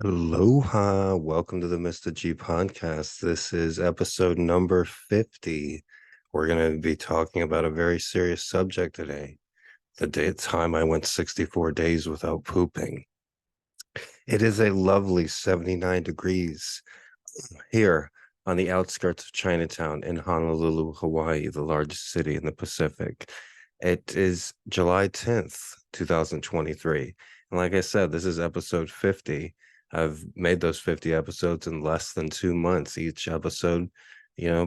Aloha, welcome to the Mr.G podcast. This is episode number 50. We're going to be talking about a very serious subject today. Time I went 64 days without pooping. It is a lovely 79 degrees here on the outskirts of Chinatown in Honolulu, Hawaii, the largest city in the Pacific. It is July 10th, 2023. And like I said, this is episode 50. I've made those 50 episodes in less than 2 months. Each episode,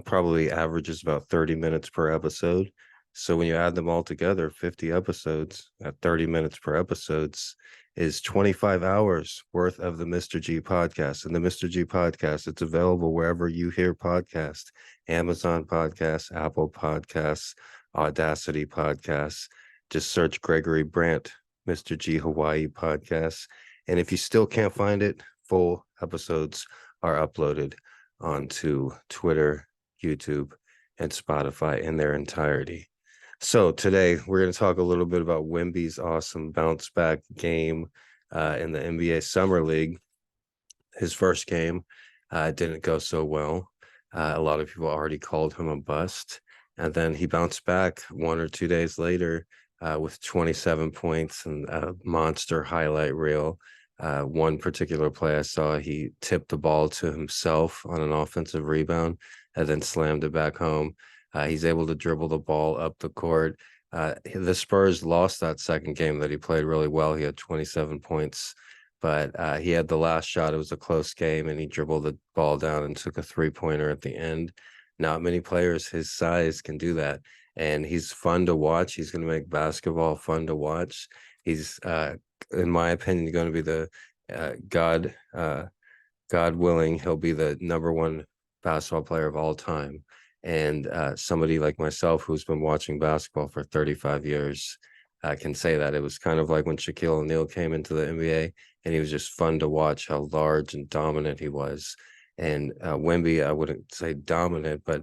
probably averages about 30 minutes per episode. So when you add them all together, 50 episodes at 30 minutes per episodes is 25 hours worth of the Mr.G podcast. And the Mr.G podcast, it's available wherever you hear podcasts, Amazon podcasts, Apple podcasts, Audacity podcasts. Just search Gregory Brandt, Mr.G Hawaii podcasts. And if you still can't find it, full episodes are uploaded onto Twitter, YouTube, and Spotify in their entirety. So today we're going to talk a little bit about Wemby's awesome bounce back game in the NBA Summer League. His first game didn't go so well. A lot of people already called him a bust. And then he bounced back 1 or 2 days later with 27 points and a monster highlight reel. One particular play I saw, he tipped the ball to himself on an offensive rebound and then slammed it back home. He's able to dribble the ball up the court. The Spurs lost that second game that he played really well. He had 27 points, but he had the last shot. It was a close game, and he dribbled the ball down and took a three-pointer at the end. Not many players his size can do that, and he's fun to watch. He's going to make basketball fun to watch. He's, in my opinion, going to be the God willing, he'll be the number one basketball player of all time. And somebody like myself who's been watching basketball for 35 years can say that. It was kind of like when Shaquille O'Neal came into the NBA, and he was just fun to watch how large and dominant he was. And Wemby, I wouldn't say dominant, but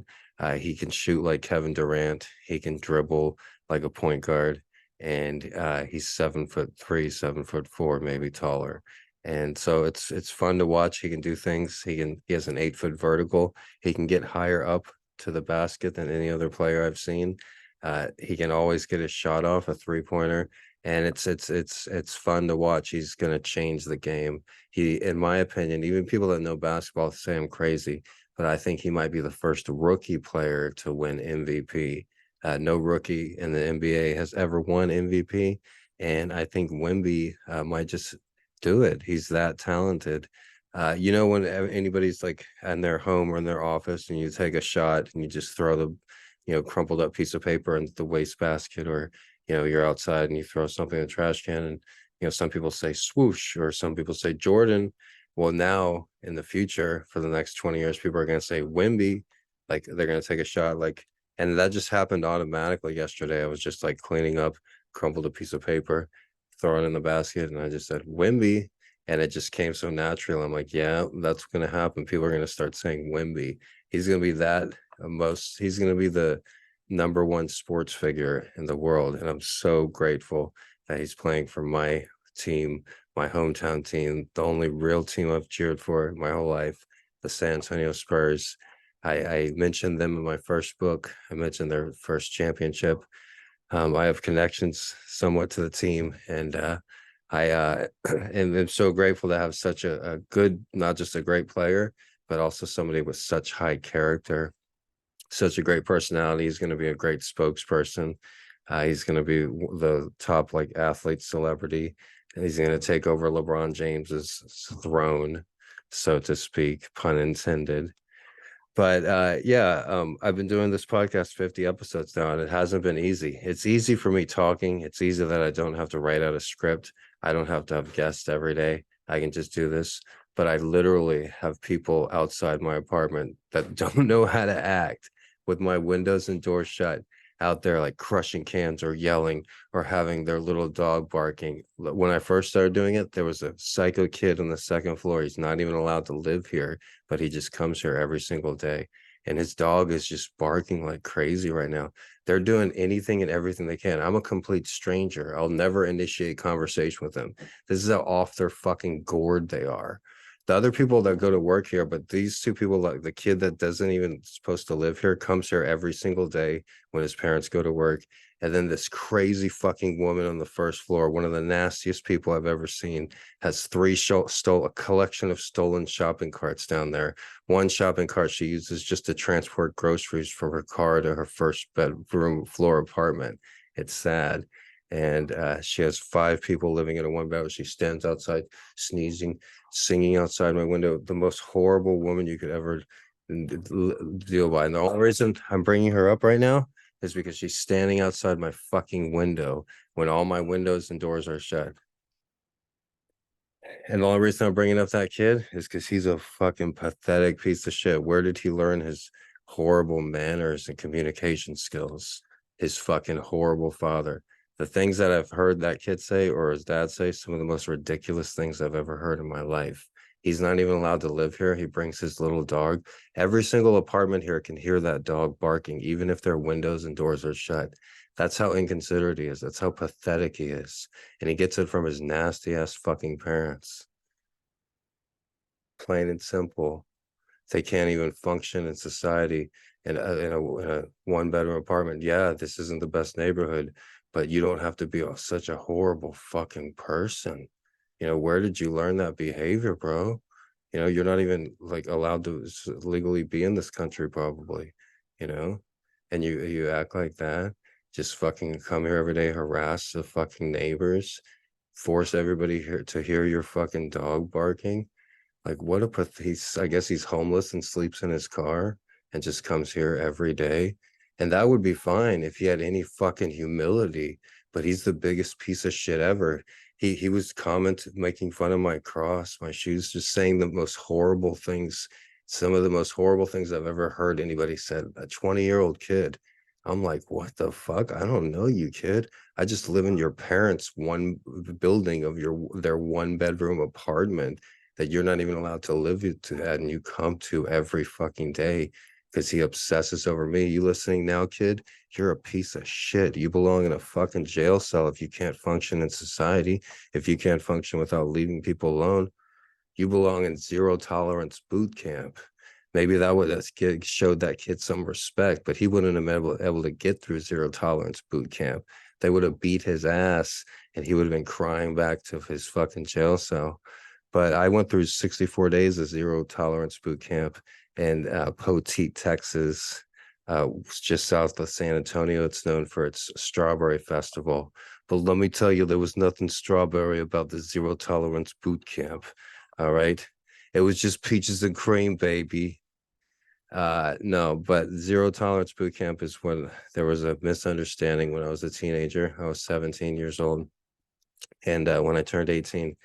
he can shoot like Kevin Durant. He can dribble like a point guard, and he's 7'3", 7'4", maybe taller. And so it's fun to watch. He can do things. He has an 8-foot vertical. He can get higher up to the basket than any other player I've seen. He can always get his shot off, a three-pointer, and it's fun to watch. He's going to change the game. He, in my opinion, even people that know basketball say I'm crazy, but I think he might be the first rookie player to win MVP. No rookie in the NBA has ever won MVP, and I think Wemby might just do it. He's that talented. When anybody's like in their home or in their office and you take a shot and you just throw the, crumpled up piece of paper into the wastebasket, or, you're outside and you throw something in the trash can, and, some people say swoosh or some people say Jordan. Well, now in the future, for the next 20 years, people are going to say Wemby, like they're going to take a shot. And that just happened automatically yesterday. I was just like cleaning up, crumpled a piece of paper, throw it in the basket, and I just said Wemby, and it just came so natural. I'm like, yeah, that's going to happen. People are going to start saying Wemby. He's going to be he's going to be the number one sports figure in the world. And I'm so grateful that he's playing for my team, my hometown team, the only real team I've cheered for my whole life, the San Antonio Spurs. I mentioned them in my first book. I mentioned their first championship. I have connections somewhat to the team, and I am so grateful to have such a good, not just a great player, but also somebody with such high character, such a great personality. He's going to be a great spokesperson. He's going to be the top like athlete celebrity, and he's going to take over LeBron James's throne, so to speak, pun intended. But I've been doing this podcast 50 episodes now, and it hasn't been easy. It's easy for me talking. It's easy that I don't have to write out a script. I don't have to have guests every day. I can just do this. But I literally have people outside my apartment that don't know how to act, with my windows and doors shut, out there like crushing cans or yelling or having their little dog barking. When I first started doing it, there was a psycho kid on the second floor. He's not even allowed to live here, but he just comes here every single day. And his dog is just barking like crazy right now. They're doing anything and everything they can. I'm a complete stranger. I'll never initiate conversation with them. This is how off their fucking gourd they are. The other people that go to work here, but these two people, like the kid that doesn't even supposed to live here, comes here every single day when his parents go to work. And then this crazy fucking woman on the first floor, one of the nastiest people I've ever seen, has a collection of stolen shopping carts down there. One shopping cart she uses just to transport groceries from her car to her first bedroom floor apartment. It's sad. And she has 5 people living in a one bedroom. She stands outside sneezing, singing outside my window. The most horrible woman you could ever deal by. And the only reason I'm bringing her up right now is because she's standing outside my fucking window when all my windows and doors are shut. And the only reason I'm bringing up that kid is because he's a fucking pathetic piece of shit. Where did he learn his horrible manners and communication skills? His fucking horrible father. The things that I've heard that kid say or his dad say, some of the most ridiculous things I've ever heard in my life. He's not even allowed to live here. He brings his little dog. Every single apartment here can hear that dog barking, even if their windows and doors are shut. That's how inconsiderate he is. That's how pathetic he is. And he gets it from his nasty ass fucking parents. Plain and simple. They can't even function in society in a one bedroom apartment. Yeah, this isn't the best neighborhood, but you don't have to be such a horrible fucking person. Where did you learn that behavior, bro? You're not even like allowed to legally be in this country, probably, you know, and you act like that. Just fucking come here every day, harass the fucking neighbors, force everybody here to hear your fucking dog barking. Like, what a I guess he's homeless and sleeps in his car and just comes here every day. And that would be fine if he had any fucking humility, but he's the biggest piece of shit ever. He was making fun of my cross, my shoes, just saying the most horrible things, some of the most horrible things I've ever heard anybody said. A 20-year-old kid. I'm like, what the fuck? I don't know you, kid. I just live in your parents' one building of their one bedroom apartment that you're not even allowed to live to that, and you come to every fucking day because he obsesses over me. You listening now, kid? You're a piece of shit. You belong in a fucking jail cell if you can't function in society, if you can't function without leaving people alone. You belong in zero tolerance boot camp. Maybe that would have showed that kid some respect, but he wouldn't have been able to get through zero tolerance boot camp. They would have beat his ass and he would have been crying back to his fucking jail cell. But I went through 64 days of zero tolerance boot camp in Poteet, Texas, just south of San Antonio. It's known for its strawberry festival. But let me tell you, there was nothing strawberry about the zero tolerance boot camp. All right. It was just peaches and cream, baby. No, but zero tolerance boot camp is when there was a misunderstanding when I was a teenager. I was 17 years old. And when I turned 18,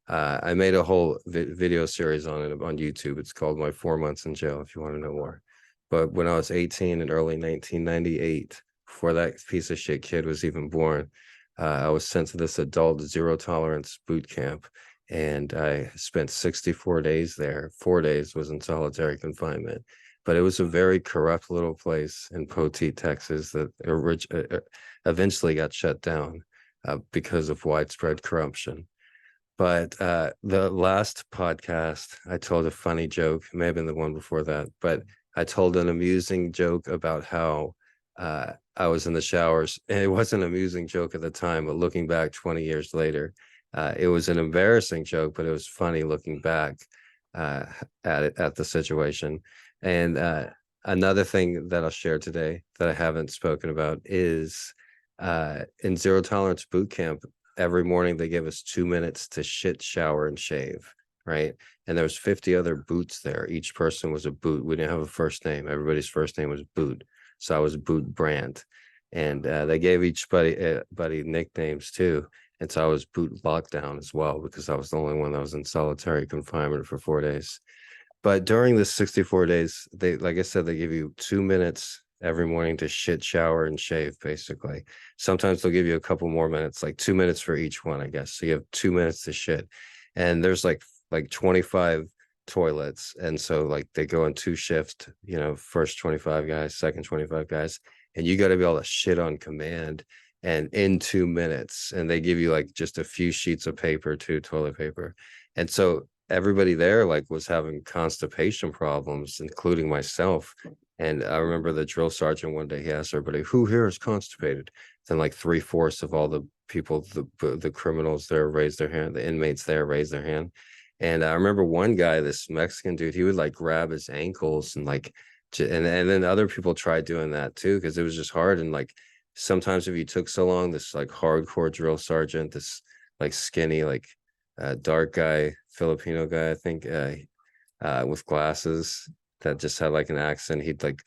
I made a whole video series on it on YouTube. It's called My 4 Months in Jail, if you want to know more. But when I was 18 in early 1998, before that piece of shit kid was even born, I was sent to this adult zero tolerance boot camp. And I spent 64 days there. 4 days was in solitary confinement. But it was a very corrupt little place in Poteet, Texas that eventually got shut down because of widespread corruption. But the last podcast, I told a funny joke. It may have been the one before that, but I told an amusing joke about how I was in the showers. And it wasn't an amusing joke at the time, but looking back 20 years later, it was an embarrassing joke, but it was funny looking back at the situation. And another thing that I'll share today that I haven't spoken about is in zero tolerance boot camp, every morning they give us 2 minutes to shit, shower, and shave, right? And there was 50 other boots there. Each person was a boot. We didn't have a first name. Everybody's first name was Boot. So I was Boot Brandt. And they gave each buddy nicknames too. And so I was Boot Lockdown as well, because I was the only one that was in solitary confinement for 4 days. But during this 64 days, like I said, they give you 2 minutes every morning to shit, shower, and shave, basically. Sometimes they'll give you a couple more minutes, like 2 minutes for each one, I guess. So you have 2 minutes to shit. And there's like 25 toilets. And so like they go in 2 shifts, first 25 guys, second 25 guys. And you got to be able to shit on command and in 2 minutes. And they give you like just a few sheets of paper, toilet paper. And so everybody there like was having constipation problems, including myself. And I remember the drill sergeant one day, he asked everybody, who here is constipated? Then like 3/4 of all the people, the criminals there raised their hand, the inmates there raised their hand. And I remember one guy, this Mexican dude, he would like grab his ankles and like, and then other people tried doing that too, because it was just hard. And like sometimes if you took so long, this like hardcore drill sergeant, this like skinny, like dark guy, Filipino guy, I think, with glasses that just had like an accent, he'd like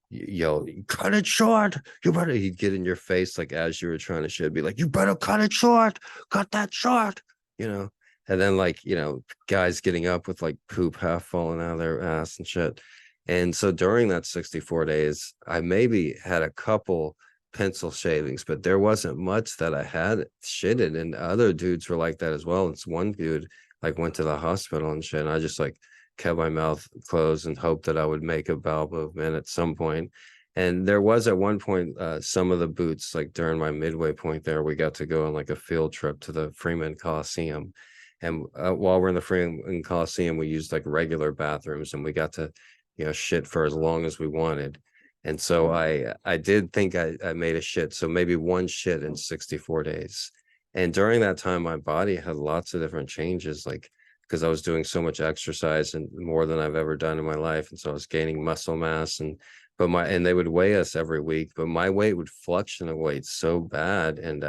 yell, cut it short, you better, he'd get in your face like as you were trying to shit, be like, you better cut it short, cut that short, you know. And then like, you know, guys getting up with like poop half falling out of their ass and shit. And so during that 64 days, I maybe had a couple pencil shavings, but there wasn't much that I had shitted. And other dudes were like that as well. It's one dude like went to the hospital and shit. And I just like kept my mouth closed and hoped that I would make a bowel movement at some point. And there was at one point some of the boots, like during my midway point there, we got to go on like a field trip to the Freeman Coliseum. And while we're in the Freeman Coliseum, we used like regular bathrooms, and we got to, you know, shit for as long as we wanted. And so I did think I made a shit. So maybe one shit in 64 days. And during that time, my body had lots of different changes, like because I was doing so much exercise and more than I've ever done in my life. And so I was gaining muscle mass, and they would weigh us every week, but my weight would fluctuate so bad. And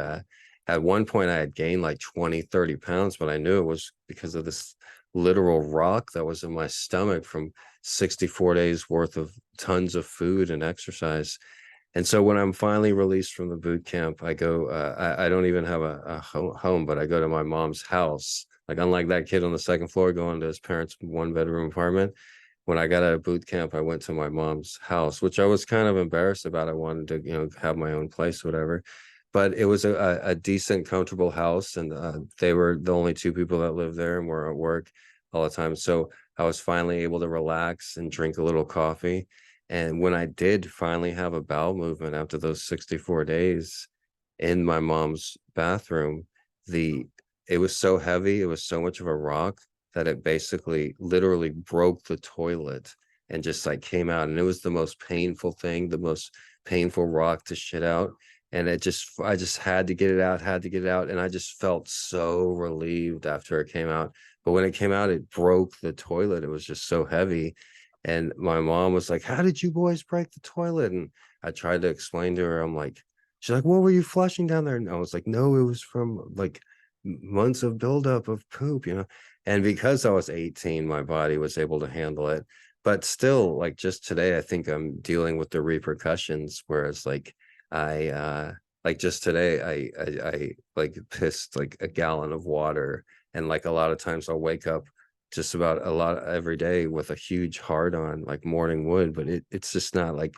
at one point I had gained like 20-30 pounds, but I knew it was because of this literal rock that was in my stomach from 64 days worth of tons of food and exercise. And so when I'm finally released from the boot camp, I go, I don't even have a home, but I go to my mom's house. Like, unlike that kid on the second floor going to his parents' 1-bedroom apartment, when I got out of boot camp, I went to my mom's house, which I was kind of embarrassed about. I wanted to, you know, have my own place, whatever. But it was a decent, comfortable house. And they were the only two people that lived there and were at work all the time. So I was finally able to relax and drink a little coffee. And when I did finally have a bowel movement after those 64 days in my mom's bathroom, it was so heavy, it was so much of a rock that it basically literally broke the toilet and just like came out. And it was the most painful thing, the most painful rock to shit out. And I just had to get it out, had to get it out. And I just felt so relieved after it came out. But when it came out, it broke the toilet. It was just so heavy. And my mom was like, how did you boys break the toilet? And I tried to explain to her, I'm like, she's like, what were you flushing down there? And I was like, no, it was from like months of buildup of poop, you know. And because I was 18, my body was able to handle it. But still, like just today, I think I'm dealing with the repercussions. Whereas like like just today, I like pissed like a gallon of water. And like a lot of times I'll wake up just about a lot every day with a huge hard on like morning wood, but it's just not like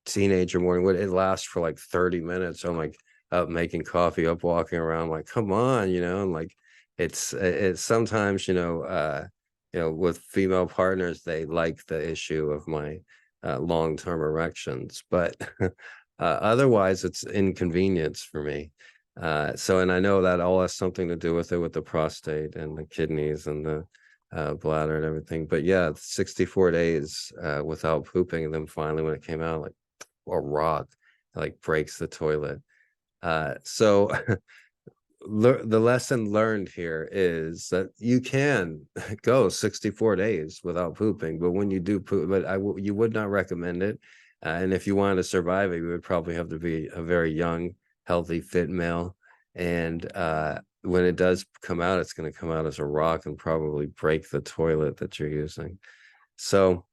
teenager morning wood. It lasts for like 30 minutes. I'm like up making coffee, up walking around, like, come on, you know. And like it's sometimes, you know, with female partners, they like the issue of my long-term erections, but otherwise it's inconvenience for me. So, and I know that all has something to do with it, with the prostate and the kidneys and the bladder and everything. But yeah, 64 days without pooping, and then finally when it came out, like a rock like breaks the toilet. So the lesson learned here is that you can go 64 days without pooping, but when you do poop, but you would not recommend it. And if you wanted to survive it, you would probably have to be a very young, healthy, fit male. And when it does come out, it's going to come out as a rock and probably break the toilet that you're using. So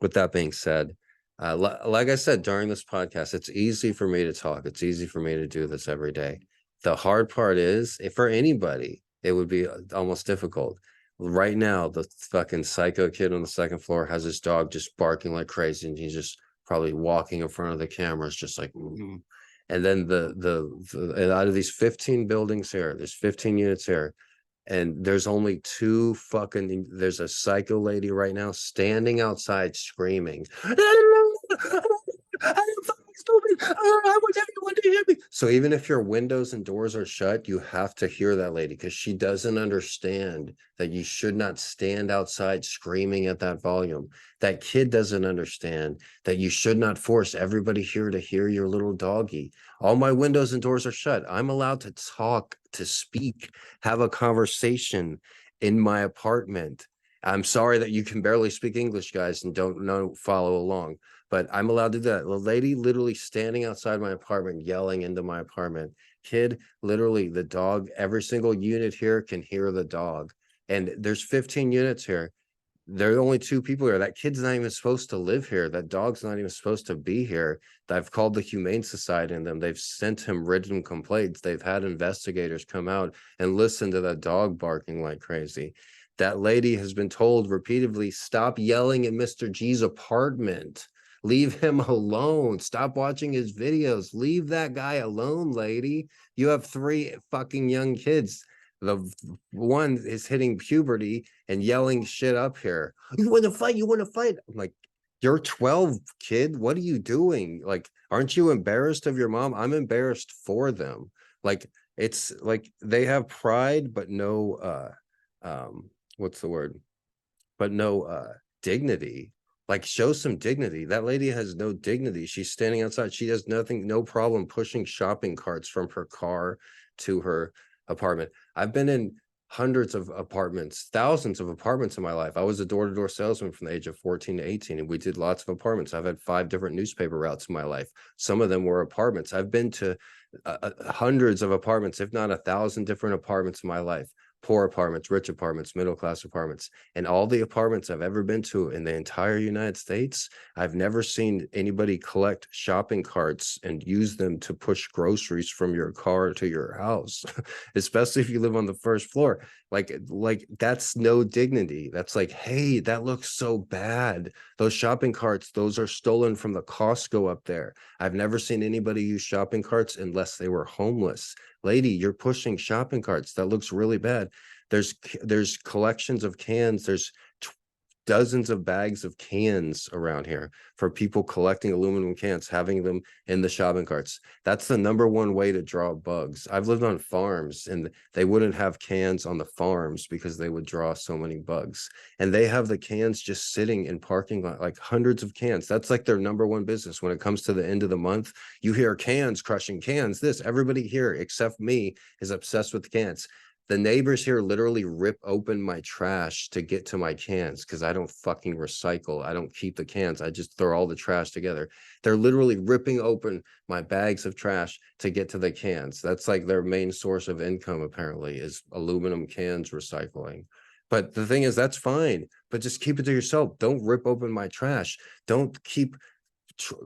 with that being said, like I said during this podcast, it's easy for me to talk. It's easy for me to do this every day. The hard part is, if for anybody, it would be almost difficult. Right now, the fucking psycho kid on the second floor has his dog just barking like crazy, and he's just probably walking in front of the cameras, just like. Mm. And then and out of these 15 buildings here, there's 15 units here, and there's only there's a psycho lady right now standing outside screaming, stupid. I want everyone to hear me. So even if your windows and doors are shut, you have to hear that lady because she doesn't understand that you should not stand outside screaming at that volume. That kid doesn't understand that you should not force everybody here to hear your little doggy. All my windows and doors are shut. I'm allowed to talk, to speak, have a conversation in my apartment. I'm sorry that you can barely speak English, guys, and don't know follow along, but I'm allowed to do that. The lady literally standing outside my apartment, yelling into my apartment. Kid, literally, the dog, every single unit here can hear the dog. And there's 15 units here. There are only 2 people here. That kid's not even supposed to live here. That dog's not even supposed to be here. I've called the Humane Society and them. They've sent him written complaints. They've had investigators come out and listen to that dog barking like crazy. That lady has been told repeatedly, stop yelling at Mr. G's apartment. Leave him alone. Stop watching his videos. Leave that guy alone, lady. You have 3 fucking young kids. The one is hitting puberty and yelling shit up here. You want to fight? You want to fight? I'm like, you're 12, kid. What are you doing? Like, aren't you embarrassed of your mom? I'm embarrassed for them. Like, it's like they have pride, but no, what's the word? But no, dignity. Like, show some dignity. That lady has no dignity. She's standing outside. She has nothing, no problem pushing shopping carts from her car to her apartment. I've been in hundreds of apartments, thousands of apartments in my life. I was a door-to-door salesman from the age of 14 to 18, and we did lots of apartments. I've had 5 different newspaper routes in my life. Some of them were apartments. I've been to hundreds of apartments, if not 1,000 different apartments in my life. Poor apartments, rich apartments, middle-class apartments. And all the apartments I've ever been to in the entire United States, I've never seen anybody collect shopping carts and use them to push groceries from your car to your house, especially if you live on the first floor. Like that's no dignity. That's like, hey, that looks so bad. Those shopping carts, those are stolen from the Costco up there. I've never seen anybody use shopping carts unless they were homeless. Lady, you're pushing shopping carts. That looks really bad. There's collections of cans. There's dozens of bags of cans around here for people collecting aluminum cans, having them in the shopping carts. That's the #1 way to draw bugs. I've lived on farms and they wouldn't have cans on the farms because they would draw so many bugs. And they have the cans just sitting in parking lot, like hundreds of cans. That's like their #1 business. When it comes to the end of the month, you hear cans crushing cans. Everybody here except me is obsessed with cans. The neighbors here literally rip open my trash to get to my cans because I don't fucking recycle. I don't keep the cans. I just throw all the trash together. They're literally ripping open my bags of trash to get to the cans. That's like their main source of income, apparently, is aluminum cans recycling. But the thing is, that's fine, but just keep it to yourself. Don't rip open my trash. Don't keep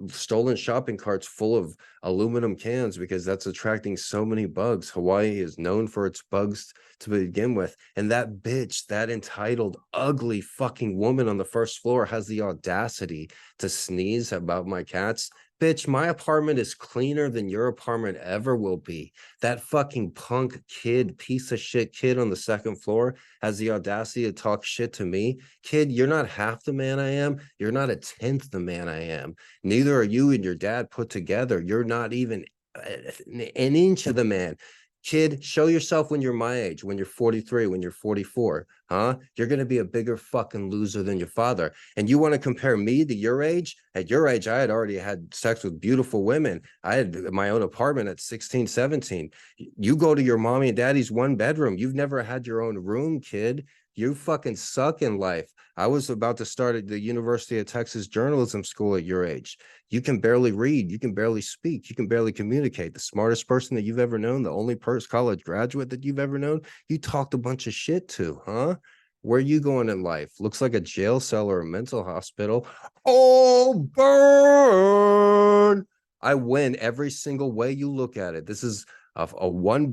stolen shopping carts full of aluminum cans because that's attracting so many bugs. Hawaii is known for its bugs to begin with. And that bitch, that entitled, ugly fucking woman on the first floor has the audacity to sneeze about my cats. Bitch, my apartment is cleaner than your apartment ever will be. That fucking punk kid, piece of shit kid on the second floor has the audacity to talk shit to me. Kid, you're not half the man I am. You're not 1/10 the man I am. Neither are you and your dad put together. You're not even an inch of the man. Kid, show yourself when you're my age, when you're 43, when you're 44, huh? You're going to be a bigger fucking loser than your father. And you want to compare me to your age? At your age, I had already had sex with beautiful women. I had my own apartment at 16, 17. You go to your mommy and daddy's 1 bedroom. You've never had your own room, kid. You fucking suck in life. I was about to start at the University of Texas Journalism School at your age. You can barely read. You can barely speak. You can barely communicate. The smartest person that you've ever known, the only college graduate that you've ever known, you talked a bunch of shit to, huh? Where are you going in life? Looks like a jail cell or a mental hospital. Oh, burn! I win every single way you look at it. This is a 1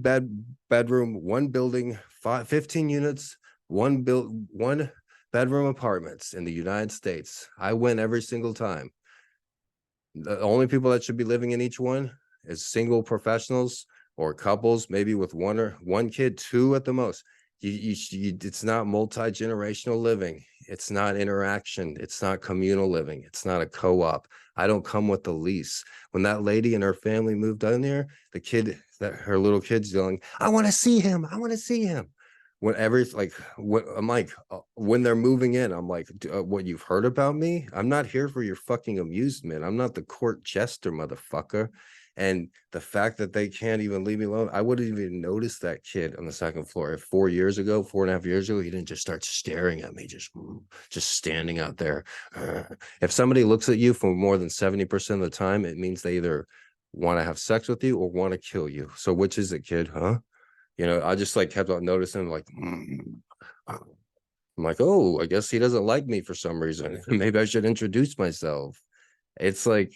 bedroom, 1 building, 15 units, 1 bedroom apartments in the United States. I win every single time. The only people that should be living in each one is single professionals or couples, maybe with 1 kid, 2 at the most. It's not multi-generational living. It's not interaction. It's not communal living. It's not a co-op. I don't come with the lease. When that lady and her family moved down there, the kid, that her little kid's yelling, I want to see him. I want to see him. Whenever it's like, what I'm like, when they're moving in, I'm like, what, you've heard about me? I'm not here for your fucking amusement. I'm not the court jester, motherfucker. And the fact that they can't even leave me alone, I wouldn't even notice that kid on the second floor. If 4 years ago, 4.5 years ago, he didn't just start staring at me, just standing out there. If somebody looks at you for more than 70% of the time, it means they either want to have sex with you or want to kill you. So which is it, kid? Huh? You know, I just like kept on noticing, like, I'm like, oh, I guess he doesn't like me for some reason. Maybe I should introduce myself. It's like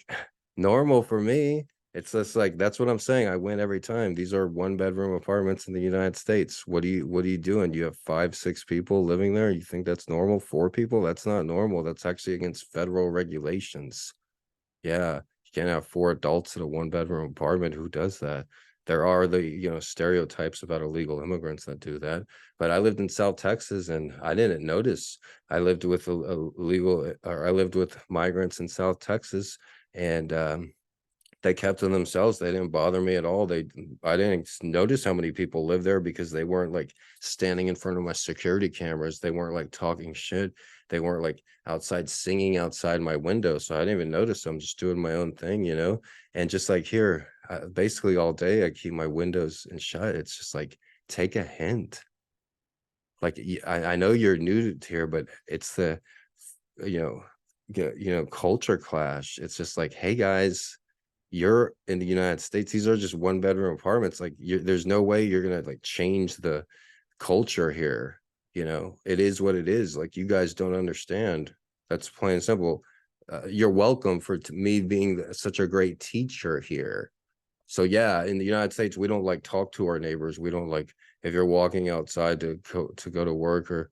normal for me. It's just like, that's what I'm saying. I win every time. These are 1-bedroom apartments in the United States. What are you doing? You have 5, 6 people living there. You think that's normal? 4 people? That's not normal. That's actually against federal regulations. Yeah, you can't have 4 adults in a 1-bedroom apartment. Who does that? There are the, stereotypes about illegal immigrants that do that. But I lived in South Texas and I didn't notice. I lived with I lived with migrants in South Texas, and they kept to themselves. They didn't bother me at all. I didn't notice how many people lived there because they weren't like standing in front of my security cameras. They weren't like talking shit. They weren't like outside singing outside my window. So I didn't even notice. I'm just doing my own thing, And just like here, basically all day I keep my windows and shut. It's just like, take a hint. Like, I know you're new here, but it's the, culture clash. It's just like, hey guys, you're in the United States. These are just 1-bedroom apartments. Like, there's no way you're gonna like change the culture here. It is what it is. Like, you guys don't understand. That's plain and simple. You're welcome for me being such a great teacher here. So yeah, in the United States, we don't like talk to our neighbors. We don't like, if you're walking outside to go to work or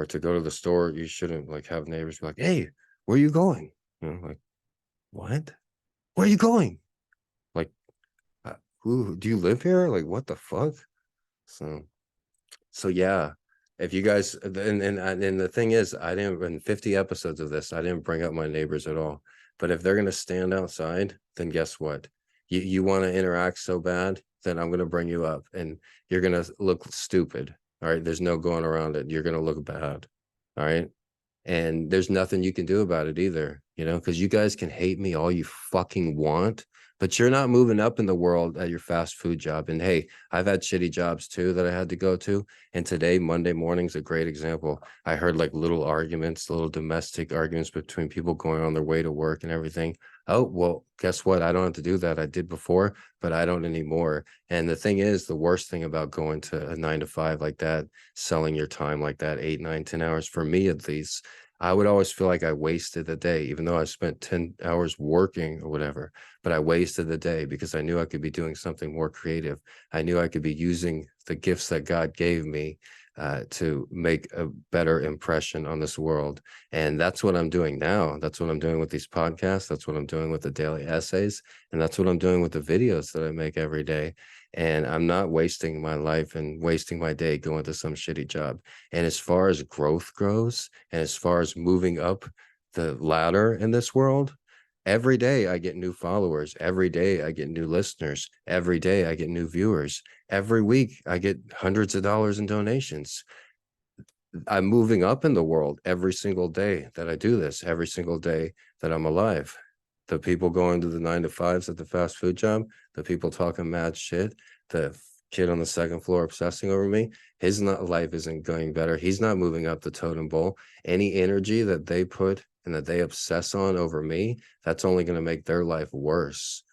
to go to the store, you shouldn't like have neighbors be like, hey, where are you going? Like, what? Where are you going? Like, who do you live here? Like, what the fuck? So yeah, if you guys, and the thing is, I didn't, in 50 episodes of this, I didn't bring up my neighbors at all. But if they're gonna stand outside, then guess what? You want to interact so bad, then I'm gonna bring you up, and you're gonna look stupid. All right, there's no going around it. You're gonna look bad. All right. And there's nothing you can do about it either, because you guys can hate me all you fucking want, but you're not moving up in the world at your fast food job. And hey, I've had shitty jobs too that I had to go to. And today, Monday morning's a great example. I heard like little arguments, little domestic arguments between people going on their way to work and everything. Oh, well, guess what? I don't have to do that. I did before, but I don't anymore. And the thing is, the worst thing about going to a 9 to 5 like that, selling your time like that, 8, 9, 10 hours, for me at least, I would always feel like I wasted the day, even though I spent 10 hours working or whatever, but I wasted the day because I knew I could be doing something more creative. I knew I could be using the gifts that God gave me to make a better impression on this world. And that's what I'm doing now. That's what I'm doing with these podcasts. That's what I'm doing with the daily essays. And that's what I'm doing with the videos that I make every day. And I'm not wasting my life and wasting my day going to some shitty job. And as far as growth goes, and as far as moving up the ladder in this world, every day I get new followers. Every day I get new listeners. Every day I get new viewers. Every week I get hundreds of dollars in donations. I'm moving up in the world every single day that I do this, every single day that I'm alive. The people going to the 9 to 5s at the fast food job, the people talking mad shit, the kid on the second floor obsessing over me, his life isn't going better. He's not moving up the totem pole. Any energy that they put and that they obsess on over me, that's only going to make their life worse.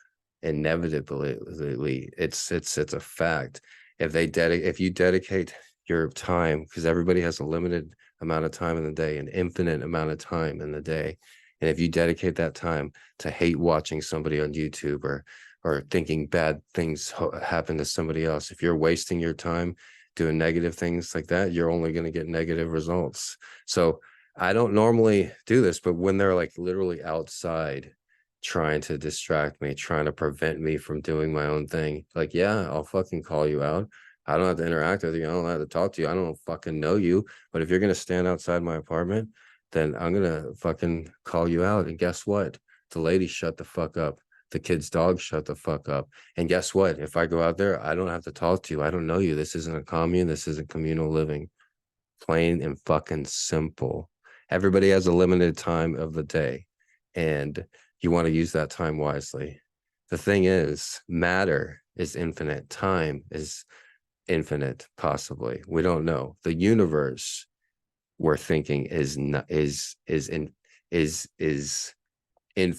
Inevitably, it's a fact. If you dedicate your time, because everybody has a limited amount of time in the day, an infinite amount of time in the day, and if you dedicate that time to hate watching somebody on YouTube or thinking bad things happen to somebody else, if you're wasting your time doing negative things like that, you're only going to get negative results. So I don't normally do this, but when they're like literally outside trying to distract me, trying to prevent me from doing my own thing, like, yeah, I'll fucking call you out. I don't have to interact with you. I don't have to talk to you. I don't fucking know you. But if you're gonna stand outside my apartment, then I'm gonna fucking call you out. And guess what? The lady shut the fuck up. The kid's dog shut the fuck up. And guess what? If I go out there, I don't have to talk to you. I don't know you. This isn't a commune. This isn't communal living. Plain and fucking simple. Everybody has a limited time of the day, and you want to use that time wisely. The thing is, matter is infinite. Time is infinite, possibly. We don't know. The universe we're thinking is not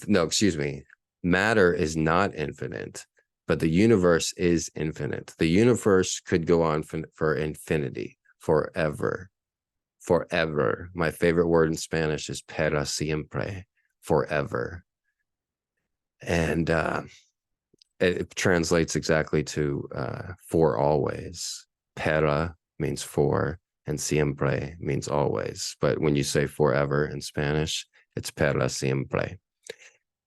no, excuse me. Matter is not infinite, but the universe is infinite. The universe could go on for infinity, forever. Forever. My favorite word in Spanish is para siempre, forever. And it translates exactly to for always. Para means for, and siempre means always. But when you say forever in Spanish, it's para siempre.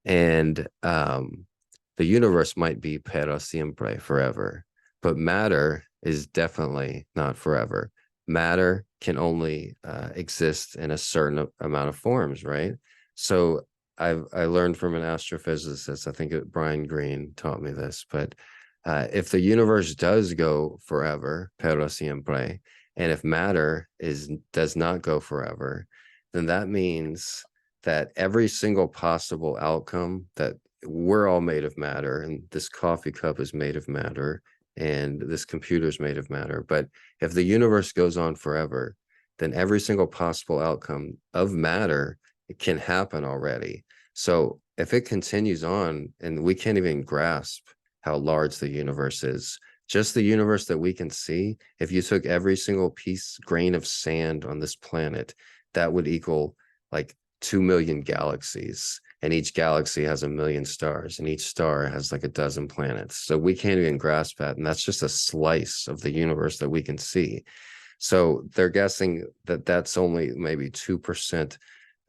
And the universe might be para siempre, forever, but matter is definitely not forever. Matter can only exist in a certain amount of forms, right? So I learned from an astrophysicist, I think Brian Greene taught me this, but if the universe does go forever, para siempre, and if matter does not go forever, then that means that every single possible outcome, that we're all made of matter, and this coffee cup is made of matter, and this computer is made of matter. But if the universe goes on forever, then every single possible outcome of matter, it can happen already. So if it continues on, and we can't even grasp how large the universe is, just the universe that we can see, if you took every single grain of sand on this planet, that would equal like 2 million galaxies, and each galaxy has 1 million stars, and each star has like a dozen planets. So we can't even grasp that, and that's just a slice of the universe that we can see. So they're guessing that that's only maybe 2%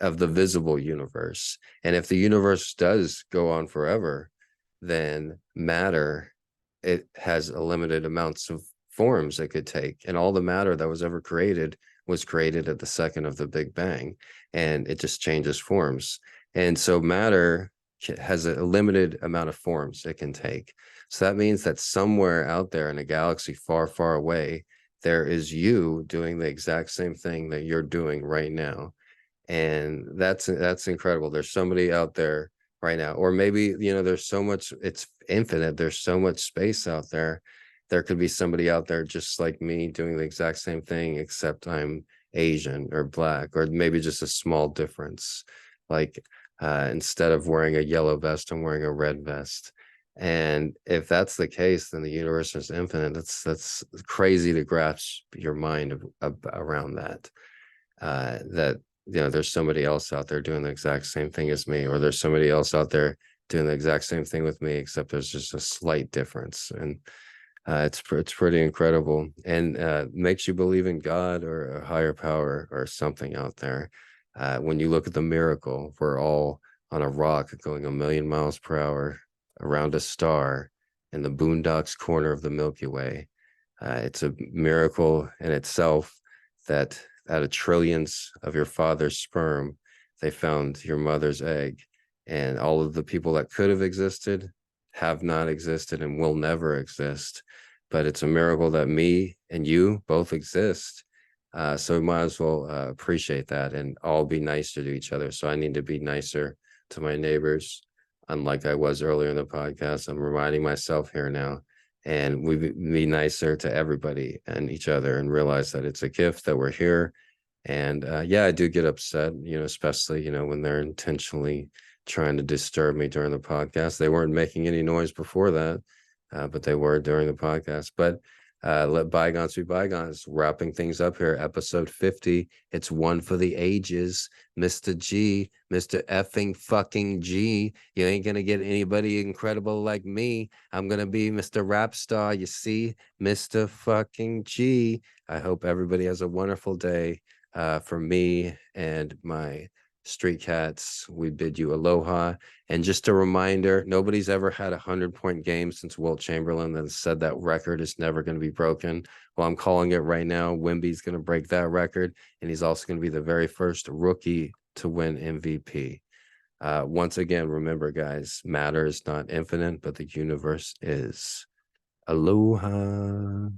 of the visible universe. And if the universe does go on forever, then matter, it has a limited amounts of forms it could take, and all the matter that was ever created was created at the second of the Big Bang, and it just changes forms. And so matter has a limited amount of forms it can take. So that means that somewhere out there in a galaxy far, far away, there is you doing the exact same thing that you're doing right now. And that's incredible. There's somebody out there right now, or maybe, there's so much, it's infinite, there's so much space out there. There could be somebody out there just like me doing the exact same thing, except I'm Asian or black, or maybe just a small difference, like instead of wearing a yellow vest, I'm wearing a red vest. And if that's the case, then the universe is infinite. That's crazy to grasp your mind around that. That there's somebody else out there doing the exact same thing as me, or there's somebody else out there doing the exact same thing with me, except there's just a slight difference. And it's pretty incredible, and makes you believe in God or a higher power or something out there. When you look at the miracle, we're all on a rock going 1,000,000 miles per hour around a star in the boondocks corner of the Milky Way. It's a miracle in itself that out of trillions of your father's sperm, they found your mother's egg, and all of the people that could have existed have not existed and will never exist. But it's a miracle that me and you both exist. So we might as well appreciate that and all be nicer to each other. So I need to be nicer to my neighbors, unlike I was earlier in the podcast. I'm reminding myself here now, and we be nicer to everybody and each other, and realize that it's a gift that we're here. And yeah, I do get upset, especially, when they're intentionally trying to disturb me during the podcast. They weren't making any noise before that, but they were during the podcast. But let bygones be bygones. Wrapping things up here, episode 50. It's one for the ages. Mr. G, Mr. effing fucking G. You ain't gonna get anybody incredible like me. I'm gonna be Mr. Rap Star, you see? Mr. fucking G. I hope everybody has a wonderful day. For me and my Street Cats, we bid you aloha. And just a reminder, nobody's ever had 100-point game since Wilt Chamberlin that said that record is never going to be broken. Well, I'm calling it right now. Wemby's going to break that record, and he's also going to be the very first rookie to win MVP. Once again, remember, guys, matter is not infinite, but the universe is. Aloha.